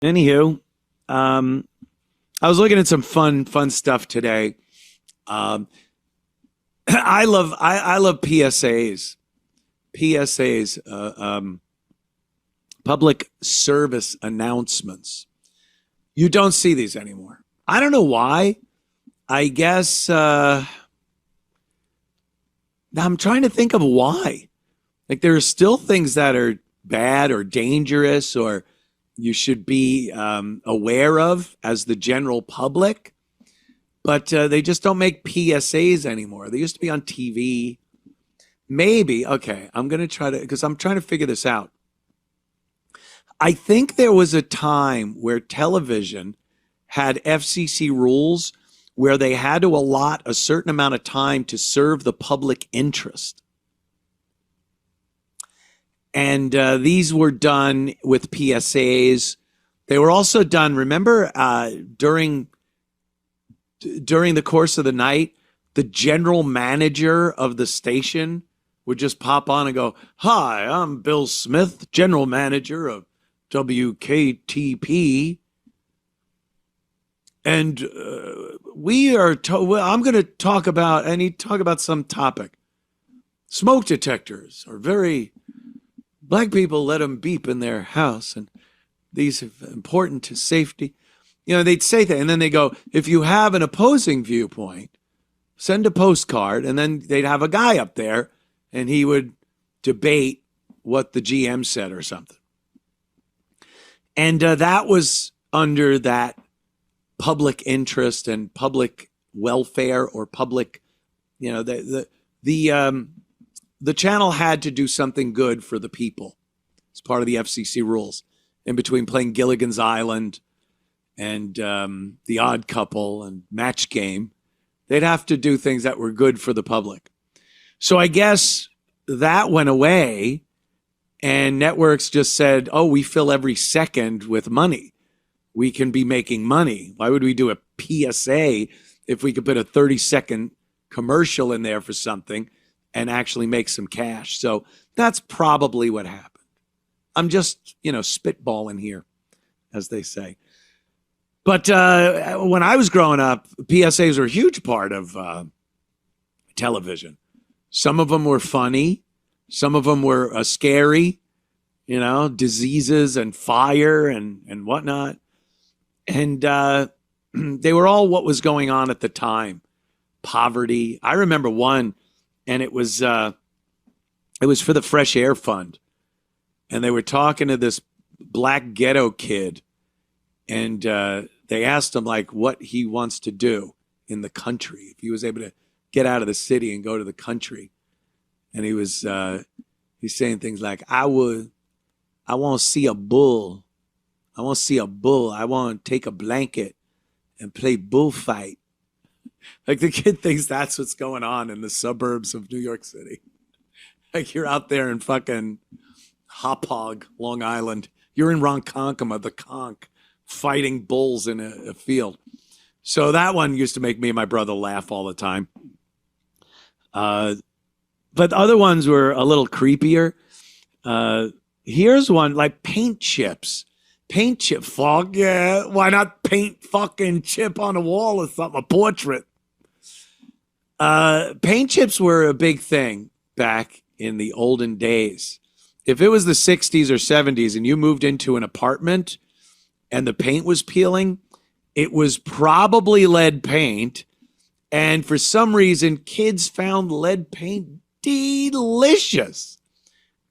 Anywho, um, I was looking at some fun stuff today. Um, I love PSAs. PSAs, public service announcements. You don't see these anymore. I don't know why. I guess I'm trying to think of why. Like there are still things that are bad or dangerous or you should be aware of as the general public, but they just don't make PSAs anymore. They used to be on TV. Maybe, okay, I'm going to try to, because I'm trying to figure this out. I think there was a time where television had FCC rules where they had to allot a certain amount of time to serve the public interest. And these were done with PSAs. They were also done, remember, during the course of the night, the general manager of the station would just pop on and go, "Hi, I'm Bill Smith, general manager of WKTP. And I'm going to talk about, and he'd talk about some topic. Smoke detectors are very, black people let them beep in their house, and these are important to safety." You know, they'd say that, and then they go, "If you have an opposing viewpoint, send a postcard," and then they'd have a guy up there, and he would debate what the GM said or something. And that was under that public interest and public welfare or public, you know, the channel had to do something good for the people. It's part of the FCC rules. In between playing Gilligan's Island and The Odd Couple and Match Game, they'd have to do things that were good for the public. So I guess that went away, and networks just said, "Oh, we fill every second with money. We can be making money. Why would we do a PSA if we could put a 30-second commercial in there for something and actually make some cash?" So that's probably what happened. I'm just, spitballing here, as they say. But when I was growing up, PSAs were a huge part of television. Some of them were funny. Some of them were scary, diseases and fire and whatnot. And they were all what was going on at the time. Poverty. I remember one, and it was for the Fresh Air Fund. And they were talking to this black ghetto kid. And they asked him, like, what he wants to do in the country, if he was able to get out of the city and go to the country. And he's saying things like, I want to see a bull. I want to see a bull. I want to take a blanket and play bullfight. Like the kid thinks that's what's going on in the suburbs of New York City. Like you're out there in fucking Hauppauge, Long Island. You're in Ronkonkoma, the conch, fighting bulls in a field. So that one used to make me and my brother laugh all the time. But other ones were a little creepier. Here's one, like paint chips. Paint chip, fuck yeah. Why not paint fucking chip on a wall or something, a portrait? Paint chips were a big thing back in the olden days. If it was the 60s or 70s and you moved into an apartment and the paint was peeling, it was probably lead paint. And for some reason, kids found lead paint delicious.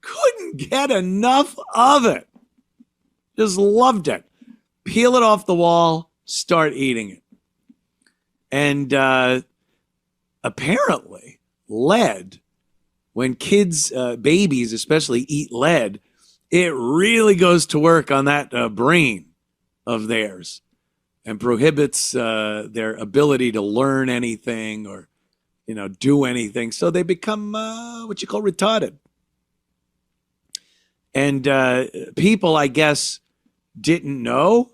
Couldn't get enough of it. Just loved it. Peel it off the wall, start eating it. And apparently, lead, when kids, babies especially, eat lead, it really goes to work on that brain of theirs and prohibits their ability to learn anything or, do anything. So they become what you call retarded. And people, I guess, didn't know.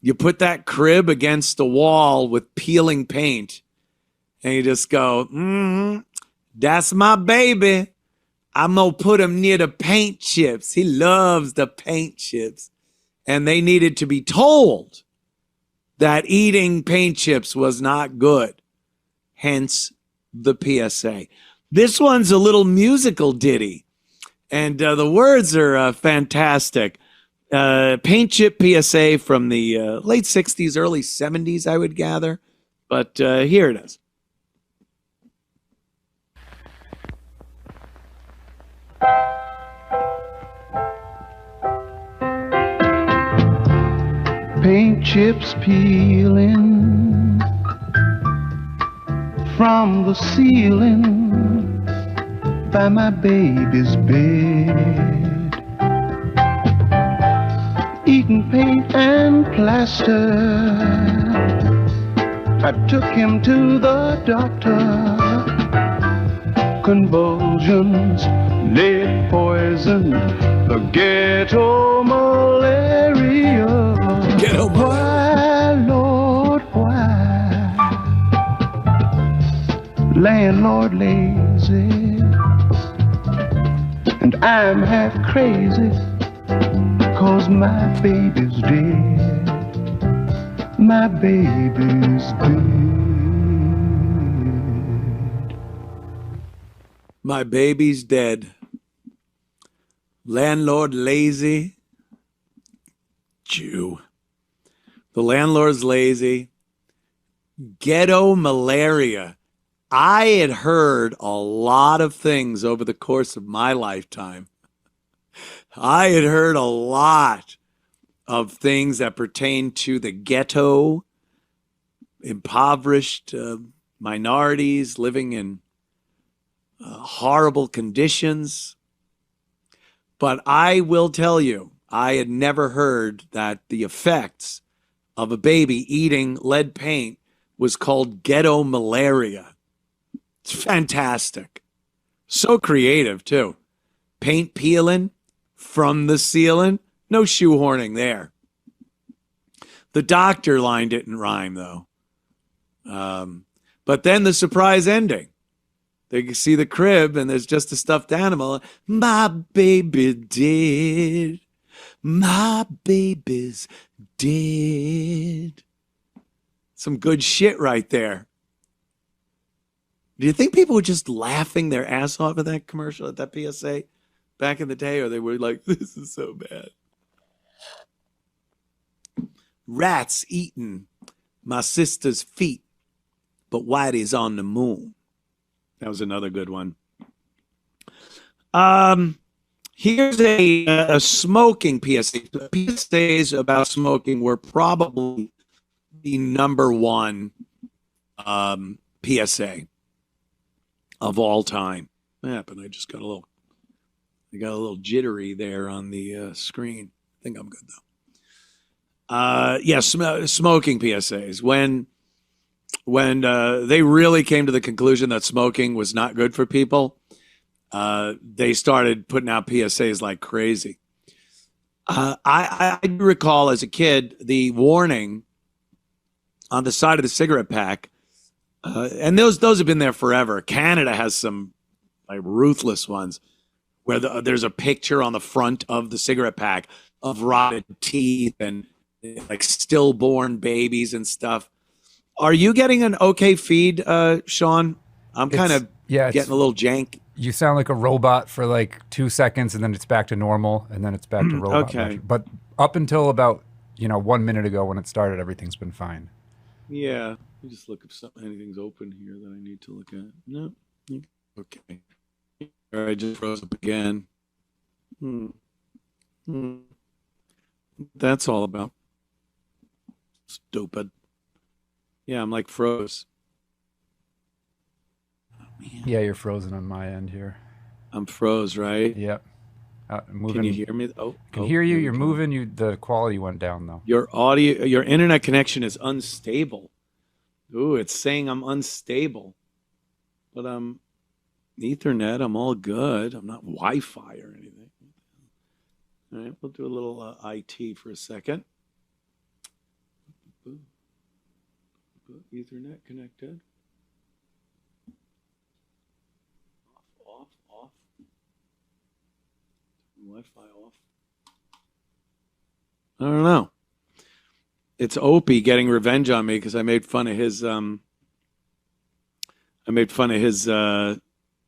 You put that crib against the wall with peeling paint and you just go, that's my baby. I'm going to put him near the paint chips. He loves the paint chips. and they needed to be told that eating paint chips was not good. Hence the PSA. This one's a little musical ditty, and the words are fantastic. Paint chip PSA from the late 60s, early 70s, I would gather. But here it is. Paint chips peeling from the ceiling by my baby's bed, eating paint and plaster. I took him to the doctor. Convulsions, lead poison, the ghetto malaria. Ghetto Why, Lord, why? Landlord lazy, and I'm half crazy, 'cause my baby's dead. My baby's dead. My baby's dead. Landlord lazy. Jew. The landlord's lazy. Ghetto malaria. I had heard a lot of things over the course of my lifetime. I had heard a lot of things that pertain to the ghetto, impoverished minorities living in horrible conditions. But I will tell you, I had never heard that the effects of a baby eating lead paint was called ghetto malaria. It's fantastic. So creative, too. Paint peeling from the ceiling. No shoehorning there. The doctor line didn't rhyme, though. But then the surprise ending. They see the crib, and there's just a stuffed animal. My baby dead. My baby's dead. Some good shit right there. Do you think people were just laughing their ass off at that commercial, at that PSA back in the day, or they were like, this is so bad? Rats eating my sister's feet, but Whitey's on the moon. That was another good one. Here's a smoking PSA. PSAs about smoking were probably the number one PSA of all time. What happened? I just got a little jittery there on the screen. I think I'm good though. Smoking PSAs. When they really came to the conclusion that smoking was not good for people, they started putting out PSAs like crazy. I recall as a kid the warning on the side of the cigarette pack, and those have been there forever. Canada has some like ruthless ones where there's a picture on the front of the cigarette pack of rotted teeth and like stillborn babies and stuff. Are you getting an okay feed, Sean? I'm kind of getting a little jank. You sound like a robot for like 2 seconds, and then it's back to normal, and then it's back to robot. Okay. But up until about 1 minute ago when it started, everything's been fine. Yeah. Let me just look if anything's open here that I need to look at. No. Okay. All right, just froze up again. That's all about. Stupid. Yeah, I'm like froze. Oh, man. Yeah, you're frozen on my end here. I'm froze, right? Yep. Moving. Can you hear me? I can hear you. You're moving. The quality went down though. Your internet connection is unstable. Ooh, it's saying I'm unstable. But I'm Ethernet. I'm all good. I'm not Wi-Fi or anything. All right, we'll do a little IT for a second. Ethernet connected. Off. Wi-Fi off. I don't know. It's Opie getting revenge on me because I made fun of his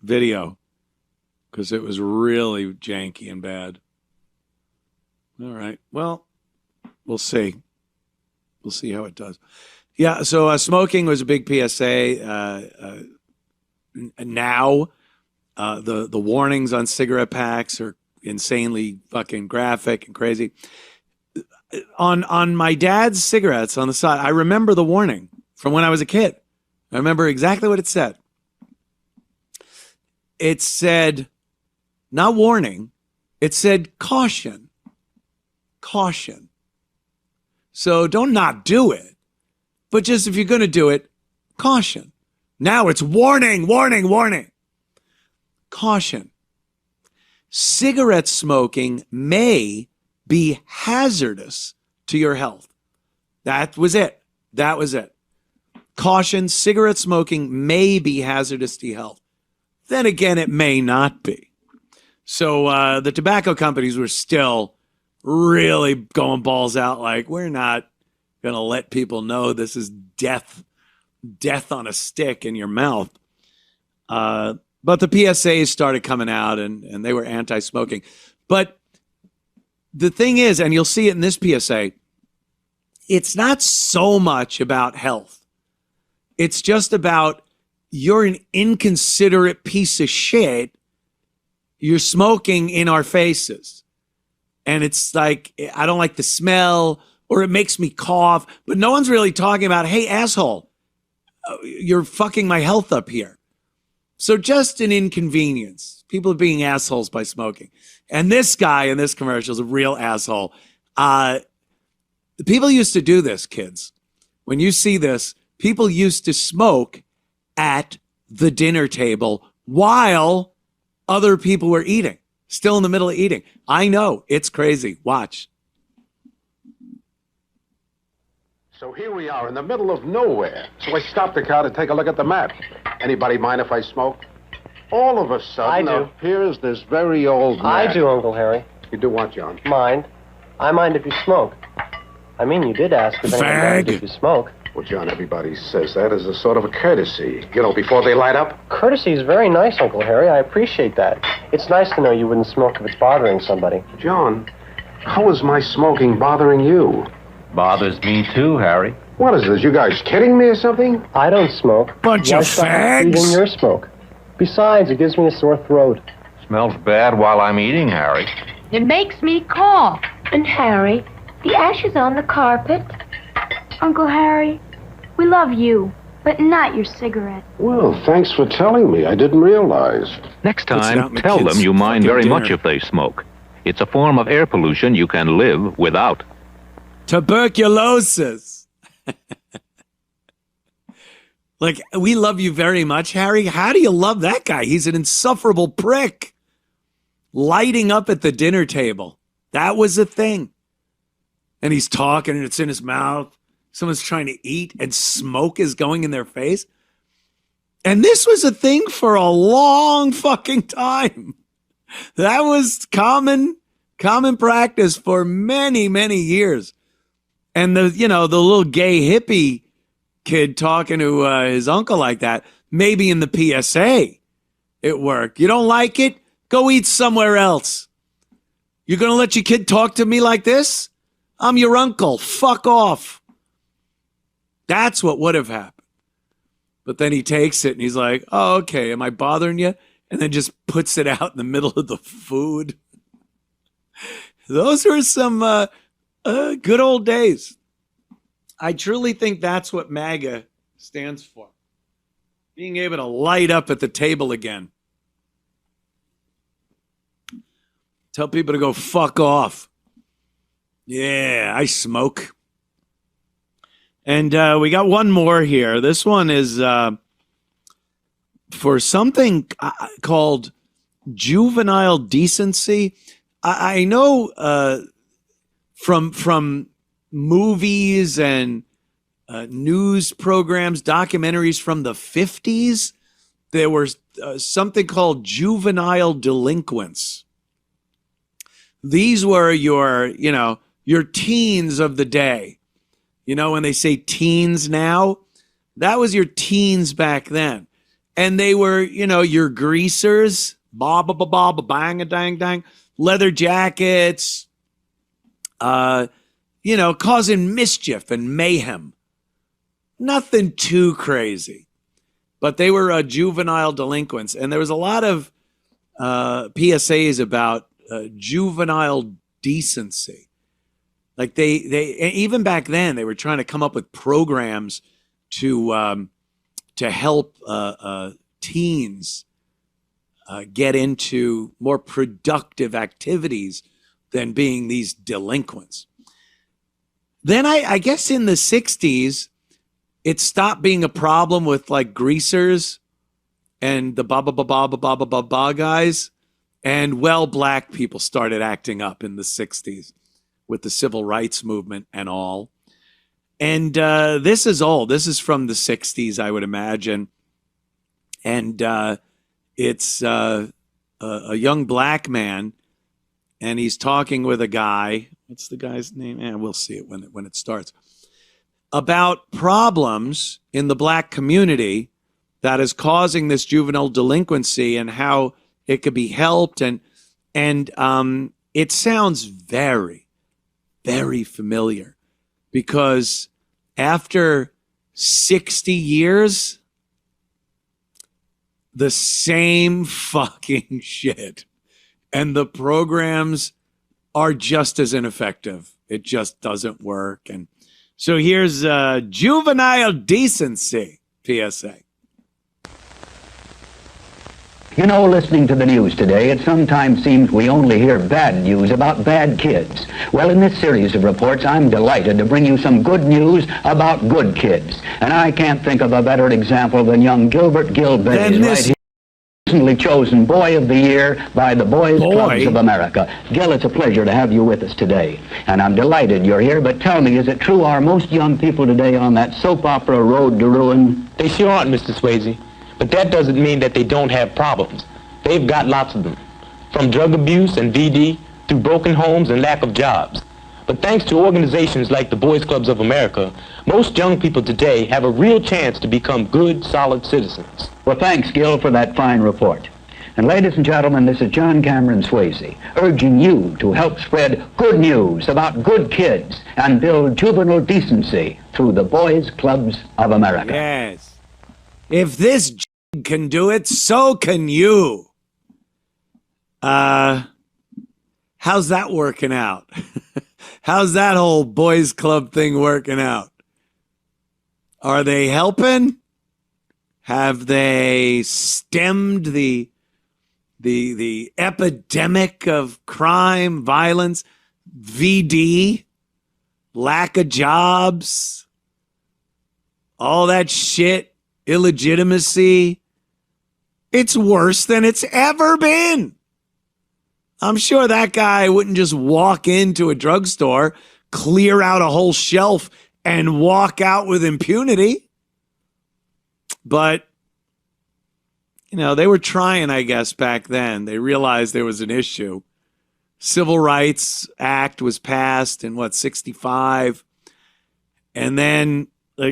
video because it was really janky and bad. All right. Well, we'll see. We'll see how it does. Yeah. So smoking was a big PSA. Now, the warnings on cigarette packs are insanely fucking graphic and crazy. On my dad's cigarettes on the side, I remember the warning from when I was a kid. I remember exactly what it said. It said, not warning, it said caution. Caution. So don't not do it. But just if you're going to do it, caution. Now it's warning, warning, warning. Caution. Cigarette smoking may be hazardous to your health. That was it. That was it. Caution, cigarette smoking may be hazardous to your health. Then again, it may not be. So the tobacco companies were still really going balls out like, we're not going to let people know this is death on a stick in your mouth. But the PSAs started coming out and they were anti-smoking. But the thing is, and you'll see it in this PSA, it's not so much about health. It's just about you're an inconsiderate piece of shit. You're smoking in our faces. And it's like, I don't like the smell or it makes me cough. But no one's really talking about, hey, asshole, you're fucking my health up here. So just an inconvenience. People are being assholes by smoking. And this guy in this commercial is a real asshole. People used to do this, kids. When you see this, people used to smoke at the dinner table while other people were eating, still in the middle of eating. I know, it's crazy. Watch. So here we are in the middle of nowhere. So I stopped the car to take a look at the map. Anybody mind if I smoke? All of a sudden, I do. appears this very old man. I do, Uncle Harry. You do what, John? Mind. I mind if you smoke. I mean, you did ask if anyone minded if you smoke. Well, John, everybody says that as a sort of a courtesy. You know, before they light up. Courtesy is very nice, Uncle Harry. I appreciate that. It's nice to know you wouldn't smoke if it's bothering somebody. John, how is my smoking bothering you? Bothers me too, Harry. What is this? You guys kidding me or something? I don't smoke. Bunch Why of should I breathe in fags. your smoke? Besides, it gives me a sore throat. Smells bad while I'm eating, Harry. It makes me cough. And Harry, the ashes on the carpet. Uncle Harry, we love you, but not your cigarette. Well, thanks for telling me. I didn't realize. Next Puts it out time, in the tell kids' them you mind fucking very dinner. much if they smoke. It's a form of air pollution you can live without. Tuberculosis. Like, we love you very much, Harry. How do you love that guy? He's an insufferable prick. Lighting up at the dinner table. That was a thing. And he's talking and it's in his mouth. Someone's trying to eat and smoke is going in their face. And this was a thing for a long fucking time. That was common practice for many, many years. And the little gay hippie kid talking to his uncle like that, maybe in the PSA, it worked. You don't like it? Go eat somewhere else. You're going to let your kid talk to me like this? I'm your uncle. Fuck off. That's what would have happened. But then he takes it and he's like, oh, okay, am I bothering you? And then just puts it out in the middle of the food. Those were some good old days. I truly think that's what MAGA stands for. Being able to light up at the table again. Tell people to go fuck off. Yeah, I smoke. And we got one more here. This one is for something called juvenile decency. I know from movies and news programs, documentaries from the 50s, there was something called juvenile delinquents. These were your, your teens of the day. You know, when they say teens now, that was your teens back then. And they were, you know, your greasers, ba ba ba ba ba bang a dang dang, leather jackets, you know, causing mischief and mayhem. Nothing too crazy. But they were juvenile delinquents. And there was a lot of PSAs about juvenile decency. Like they even back then, they were trying to come up with programs to help teens get into more productive activities than being these delinquents. Then I guess in the 60s, it stopped being a problem with like greasers and the ba ba ba ba ba ba ba ba ba guys. And well, black people started acting up in the 60s with the civil rights movement and all. And this is old. This is from the 60s, I would imagine. And it's a young black man, and he's talking with a guy. What's the guy's name? We'll see it when it starts. About problems in the black community that is causing this juvenile delinquency and how it could be helped. And it sounds very, very familiar because after 60 years, the same fucking shit. And the programs are just as ineffective. It just doesn't work. And so here's juvenile decency PSA. You know, listening to the news today, it sometimes seems we only hear bad news about bad kids. Well, in this series of reports, I'm delighted to bring you some good news about good kids. And I can't think of a better example than young Gilbert Gilbert right here. Recently chosen Boy of the Year by the Boys Clubs of America. Gil, it's a pleasure to have you with us today. And I'm delighted you're here, but tell me, is it true are most young people today on that soap opera road to ruin? They sure aren't, Mr. Swayze. But that doesn't mean that they don't have problems. They've got lots of them. From drug abuse and VD, through broken homes and lack of jobs. But thanks to organizations like the Boys Clubs of America, most young people today have a real chance to become good, solid citizens. Well, thanks, Gil, for that fine report. And ladies and gentlemen, this is John Cameron Swayze, urging you to help spread good news about good kids and build juvenile decency through the Boys Clubs of America. Yes. If this can do it, so can you. How's that working out? How's that whole boys club thing working out? Are they helping? Have they stemmed the epidemic of crime, violence, VD, lack of jobs, all that shit, illegitimacy? It's worse than it's ever been. I'm sure that guy wouldn't just walk into a drugstore, clear out a whole shelf, and walk out with impunity. But, you know, they were trying, I guess, back then. They realized there was an issue. Civil Rights Act was passed in, 65? And then,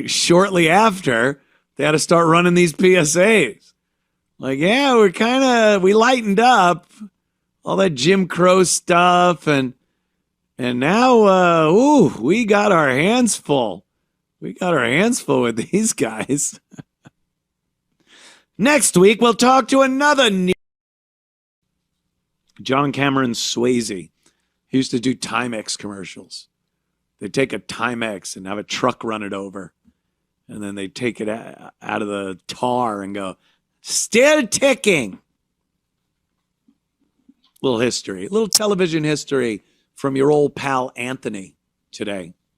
shortly after, they had to start running these PSAs. Yeah, we lightened up. All that Jim Crow stuff, and now, we got our hands full. We got our hands full with these guys. Next week, we'll talk to another John Cameron Swayze. He used to do Timex commercials. They'd take a Timex and have a truck run it over, and then they'd take it out of the tar and go, still ticking. Little history, little television history from your old pal Anthony today.